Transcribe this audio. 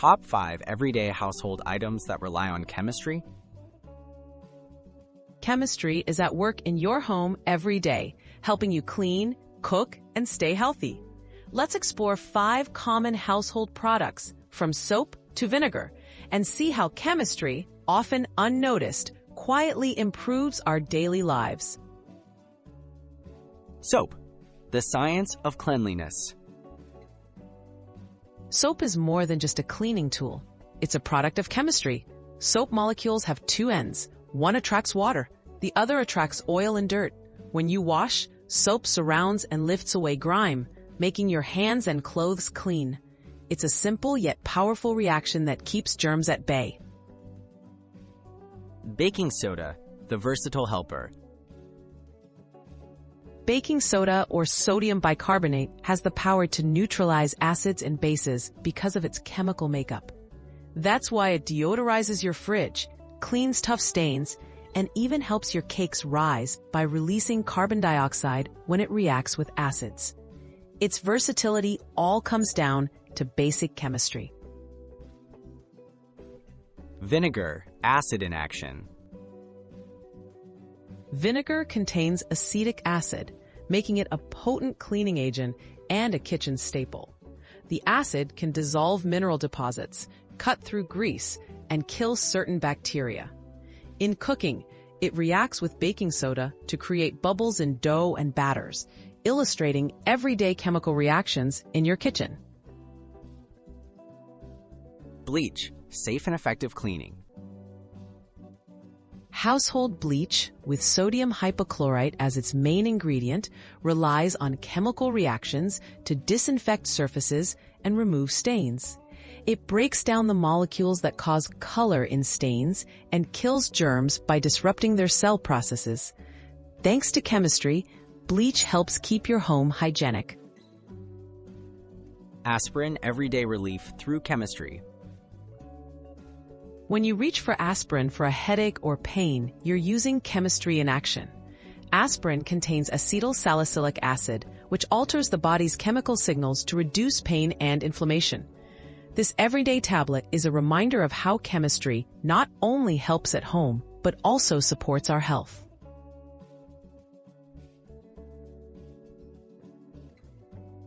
Top 5 everyday household items that rely on chemistry. Chemistry is at work in your home every day, helping you clean, cook, and stay healthy. Let's explore 5 common household products, from soap to vinegar, and see how chemistry, often unnoticed, quietly improves our daily lives. Soap, the science of cleanliness. Soap is more than just a cleaning tool. It's a product of chemistry. Soap molecules have 2 ends. One attracts water, the other attracts oil and dirt. When you wash, soap surrounds and lifts away grime, making your hands and clothes clean. It's a simple yet powerful reaction that keeps germs at bay. Baking soda, the versatile helper. Baking soda, or sodium bicarbonate, has the power to neutralize acids and bases because of its chemical makeup. That's why it deodorizes your fridge, cleans tough stains, and even helps your cakes rise by releasing carbon dioxide when it reacts with acids. Its versatility all comes down to basic chemistry. Vinegar, acid in action. Vinegar contains acetic acid, making it a potent cleaning agent and a kitchen staple. The acid can dissolve mineral deposits, cut through grease, and kill certain bacteria. In cooking, it reacts with baking soda to create bubbles in dough and batters, illustrating everyday chemical reactions in your kitchen. Bleach, safe and effective cleaning. Household bleach, with sodium hypochlorite as its main ingredient, relies on chemical reactions to disinfect surfaces and remove stains. It breaks down the molecules that cause color in stains and kills germs by disrupting their cell processes. Thanks to chemistry, bleach helps keep your home hygienic. Aspirin, everyday relief through chemistry. When you reach for aspirin for a headache or pain, you're using chemistry in action. Aspirin contains acetyl salicylic acid, which alters the body's chemical signals to reduce pain and inflammation. This everyday tablet is a reminder of how chemistry not only helps at home, but also supports our health.